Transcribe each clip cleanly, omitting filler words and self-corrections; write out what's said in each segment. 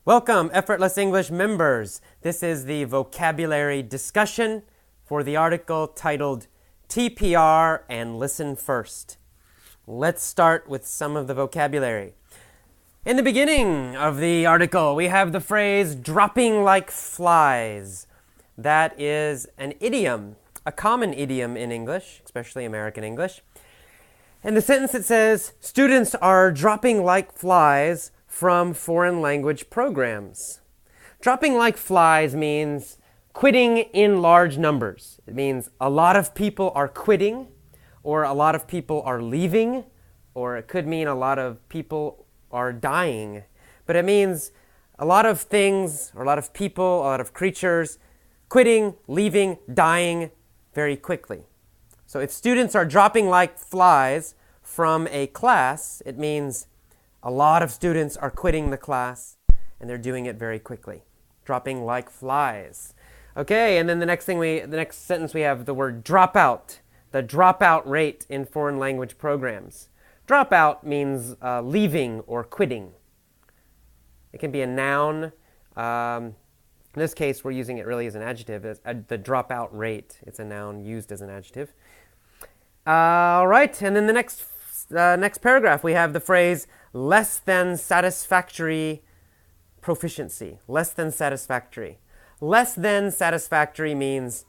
Welcome, Effortless English members. This is the vocabulary discussion for the article titled TPR and Listen First. Let's start with some of the vocabulary. In the beginning of the article, we have the phrase dropping like flies. That is an idiom, a common idiom in English, especially American English. In the sentence it says, students are dropping like flies from foreign language programs. Dropping like flies means quitting in large numbers. It means a lot of people are quitting, or a lot of people are leaving, or it could mean a lot of people are dying. But it means a lot of things, or a lot of people, a lot of creatures, quitting, leaving, dying very quickly. So if students are dropping like flies from a class, it means a lot of students are quitting the class and they're doing it very quickly. Dropping like flies. Okay, and then the next sentence we have the word dropout. The dropout rate in foreign language programs. Dropout means leaving or quitting. It can be a noun. In this case, we're using it really as an adjective. The dropout rate, it's a noun used as an adjective. All right, and then the next paragraph, we have the phrase less than satisfactory proficiency. Less than satisfactory. Less than satisfactory means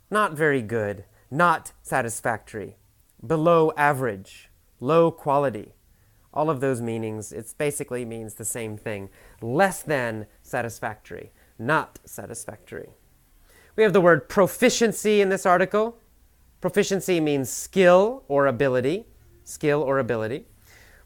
not very good, not satisfactory, below average, low quality. All of those meanings, it basically means the same thing. Less than satisfactory, not satisfactory. We have the word proficiency in this article. Proficiency means skill or ability. Skill or ability.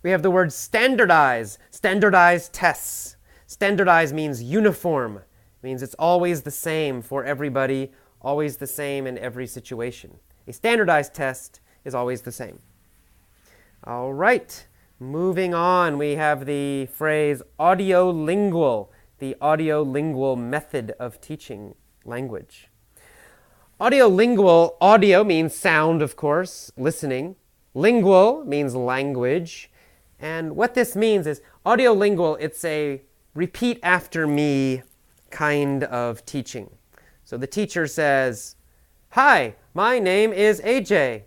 We have the word standardize. Standardize tests. Standardize means uniform. It means it's always the same for everybody, always the same in every situation. A standardized test is always the same. All right, moving on, we have the phrase audiolingual, the audiolingual method of teaching language. Audiolingual, audio means sound, of course, listening. Lingual means language. And what this means is audiolingual, it's a repeat after me kind of teaching. So the teacher says, "Hi, my name is AJ."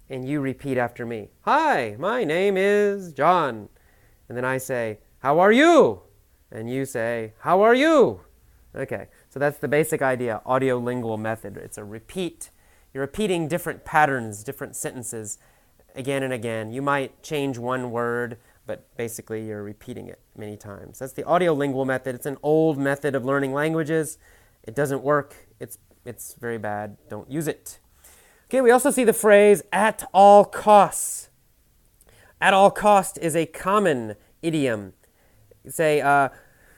And you repeat after me. "Hi, my name is John." And then I say, "How are you?" And you say, "How are you?" Okay, so that's the basic idea, audiolingual method. It's a repeat. You're repeating different patterns, different sentences again and again. You might change one word, but basically you're repeating it many times. That's the audiolingual method. It's an old method of learning languages. It doesn't work. It's very bad. Don't use it. Okay, we also see the phrase at all costs. At all cost is a common idiom. Say,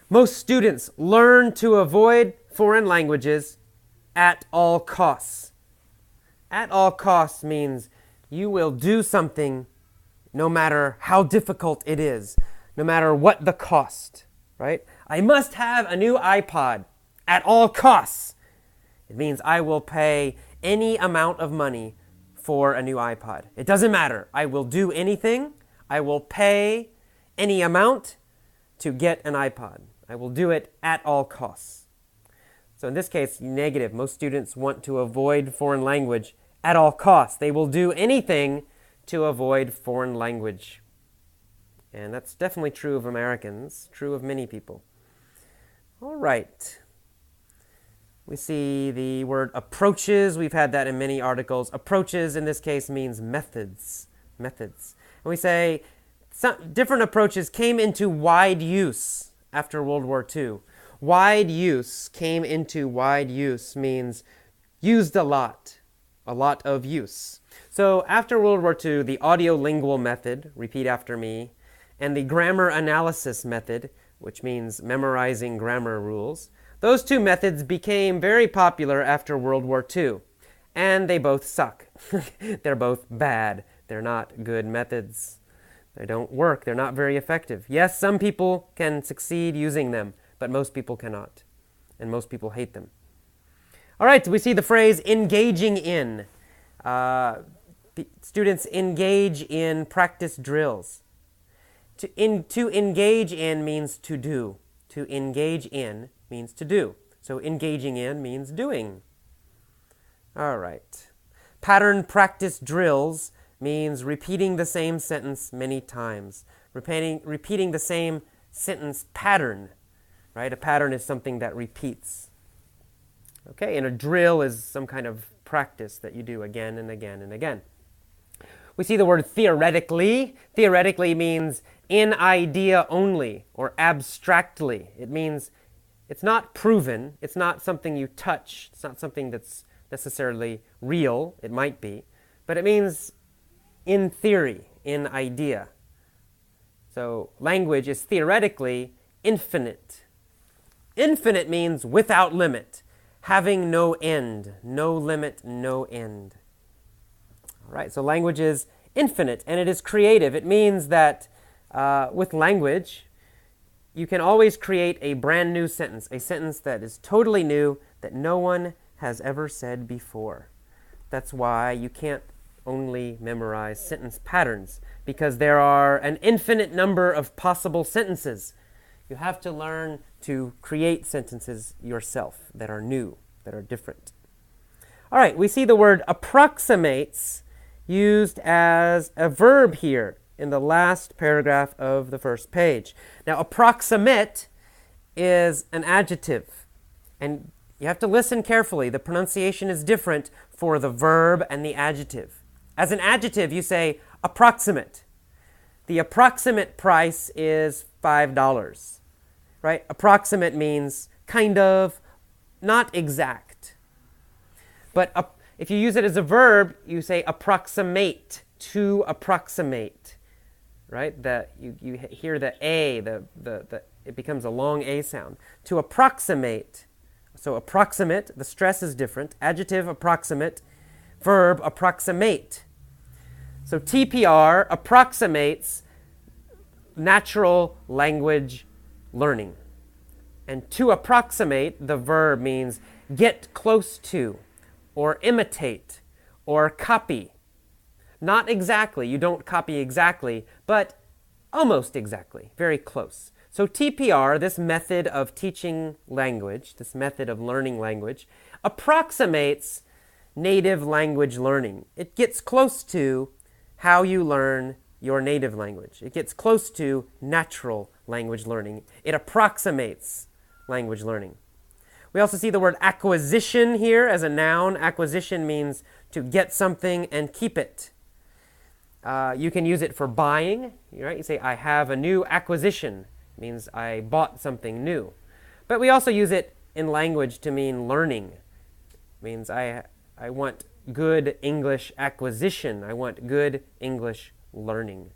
most students learn to avoid foreign languages at all costs. At all costs means you will do something no matter how difficult it is, no matter what the cost, right? I must have a new iPod at all costs. It means I will pay any amount of money for a new iPod. It doesn't matter. I will do anything. I will pay any amount to get an iPod. I will do it at all costs. So in this case, negative. Most students want to avoid foreign language at all costs. They will do anything to avoid foreign language. And that's definitely true of Americans, true of many people. All right. We see the word approaches. We've had that in many articles. Approaches in this case means methods. Methods. And we say some different approaches came into wide use after World War II. Wide use, came into wide use means used a lot of use. So after World War II, the audiolingual method, repeat after me, and the grammar analysis method, which means memorizing grammar rules, those two methods became very popular after World War II. And they both suck. They're both bad. They're not good methods. They don't work. They're not very effective. Yes, some people can succeed using them, but most people cannot. And most people hate them. All right, we see the phrase engaging in. Students engage in practice drills. To engage in means to do. To engage in means to do. So engaging in means doing. All right. Pattern practice drills means repeating the same sentence many times. Repeating the same sentence pattern, right? A pattern is something that repeats. Okay, and a drill is some kind of practice that you do again and again and again. We see the word theoretically. Theoretically means in idea only or abstractly. It means it's not proven. It's not something you touch. It's not something that's necessarily real. It might be. But it means in theory, in idea. So language is theoretically infinite. Infinite means without limit, having no end, no limit, no end. All right, so language is infinite and it is creative. It means that with language, you can always create a brand new sentence, a sentence that is totally new, that no one has ever said before. That's why you can't only memorize sentence patterns, because there are an infinite number of possible sentences. You have to learn to create sentences yourself that are new, that are different. All right, we see the word approximates used as a verb here in the last paragraph of the first page. Now, approximate is an adjective, and you have to listen carefully. The pronunciation is different for the verb and the adjective. As an adjective, you say approximate. The approximate price is $5, right? Approximate means kind of, not exact. But if you use it as a verb, you say approximate, to approximate, right? You hear the A, it becomes a long A sound. To approximate. So approximate, the stress is different. Adjective, approximate. Verb, approximate. So TPR approximates natural language learning. And to approximate, the verb means get close to, or imitate, or copy. Not exactly, you don't copy exactly, but almost exactly, very close. So TPR, this method of teaching language, this method of learning language, approximates native language learning. It gets close to how you learn your native language. It gets close to natural language learning. It approximates language learning. We also see the word acquisition here as a noun. Acquisition means to get something and keep it. You can use it for buying. Right? You say, I have a new acquisition. It means I bought something new. But we also use it in language to mean learning. It means I want good English acquisition. I want good English learning.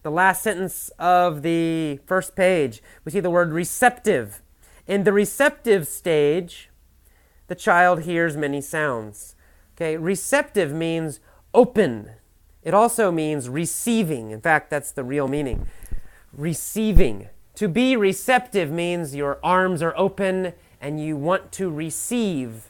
The last sentence of the first page, we see the word receptive. In the receptive stage, the child hears many sounds. Okay, receptive means open. It also means receiving. In fact, that's the real meaning. Receiving. To be receptive means your arms are open and you want to receive.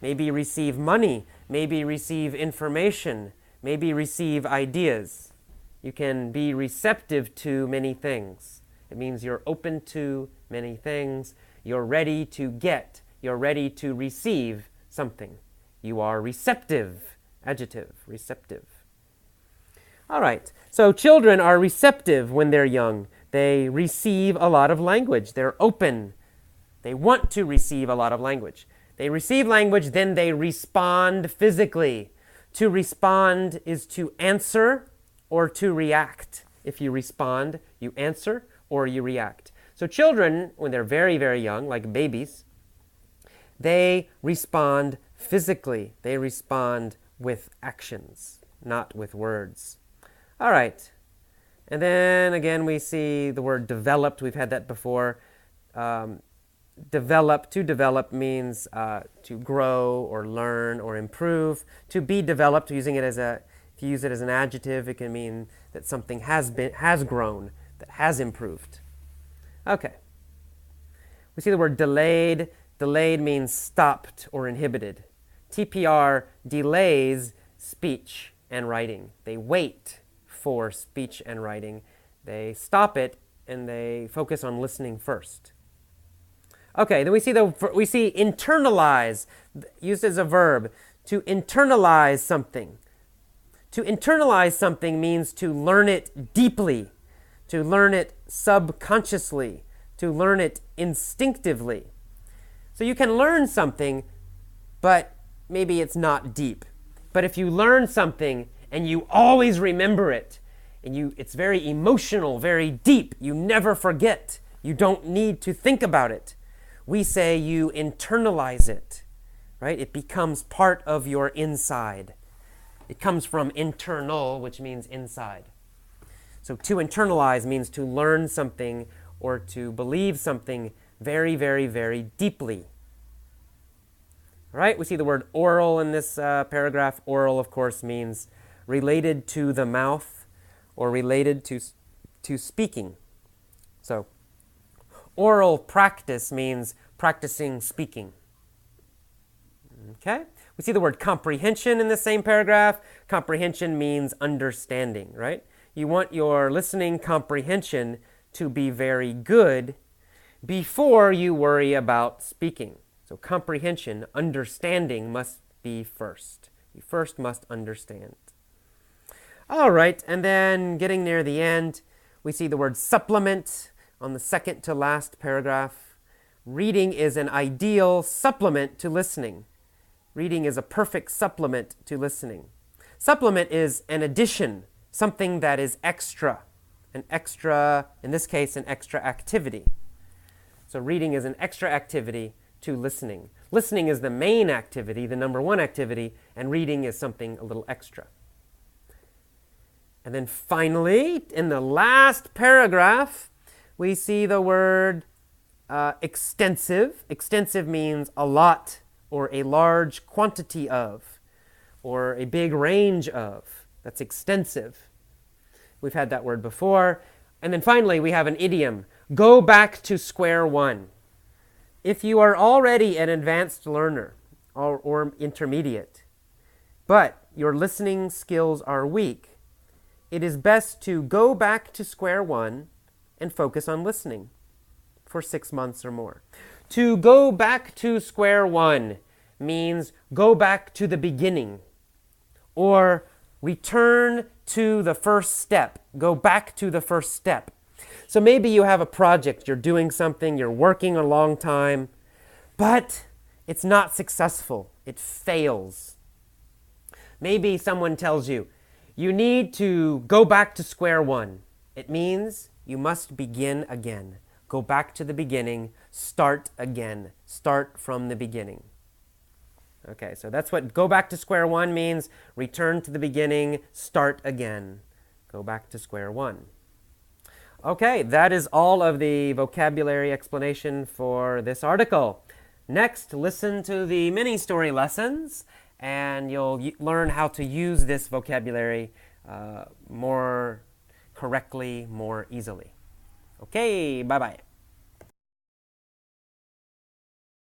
Maybe receive money, maybe receive information, maybe receive ideas. You can be receptive to many things. It means you're open to many things. You're ready to get, you're ready to receive something. You are receptive. Adjective, receptive. All right, so children are receptive when they're young. They receive a lot of language. They're open. They want to receive a lot of language. They receive language, then they respond physically. To respond is to answer or to react. If you respond, you answer or you react. So children, when they're very, very young, like babies, they respond physically. They respond with actions, not with words. All right. And then again, we see the word developed. We've had that before. To develop means to grow or learn or improve. To be developed, if you use it as an adjective, it can mean that something has grown, that has improved. Okay. We see the word delayed. Delayed means stopped or inhibited. TPR delays speech and writing. They wait for speech and writing. They stop it and they focus on listening first. Okay, then we see internalize used as a verb, to internalize something. To internalize something means to learn it deeply, to learn it subconsciously, to learn it instinctively. So you can learn something, but maybe it's not deep. But if you learn something and you always remember it, and it's very emotional, very deep, you never forget, you don't need to think about it, we say you internalize it, right? It becomes part of your inside. It comes from internal, which means inside. So to internalize means to learn something or to believe something very, very, very deeply. All right, we see the word oral in this paragraph. Oral, of course, means related to the mouth or related to speaking. So oral practice means practicing speaking. Okay? We see the word comprehension in the same paragraph. Comprehension means understanding, right? You want your listening comprehension to be very good before you worry about speaking. So comprehension, understanding must be first. You first must understand. All right, and then getting near the end, we see the word supplement on the second to last paragraph. Reading is an ideal supplement to listening. Reading is a perfect supplement to listening. Supplement is an addition, something that is extra. An extra, in this case, an extra activity. So reading is an extra activity to listening. Listening is the main activity, the number one activity, and reading is something a little extra. And then finally, in the last paragraph, we see the word extensive. Extensive means a lot or a large quantity of or a big range of. That's extensive. We've had that word before. And then finally, we have an idiom. Go back to square one. If you are already an advanced learner or intermediate, but your listening skills are weak, it is best to go back to square one and focus on listening for 6 months or more. To go back to square one means go back to the beginning or return to the first step. Go back to the first step. So maybe you have a project, you're doing something, you're working a long time, but it's not successful. It fails. Maybe someone tells you, you need to go back to square one. It means you must begin again. Go back to the beginning, start again. Start from the beginning. Okay, so that's what go back to square one means. Return to the beginning, start again. Go back to square one. Okay, that is all of the vocabulary explanation for this article. Next, listen to the mini story lessons, and you'll learn how to use this vocabulary more correctly, more easily. Okay, bye-bye.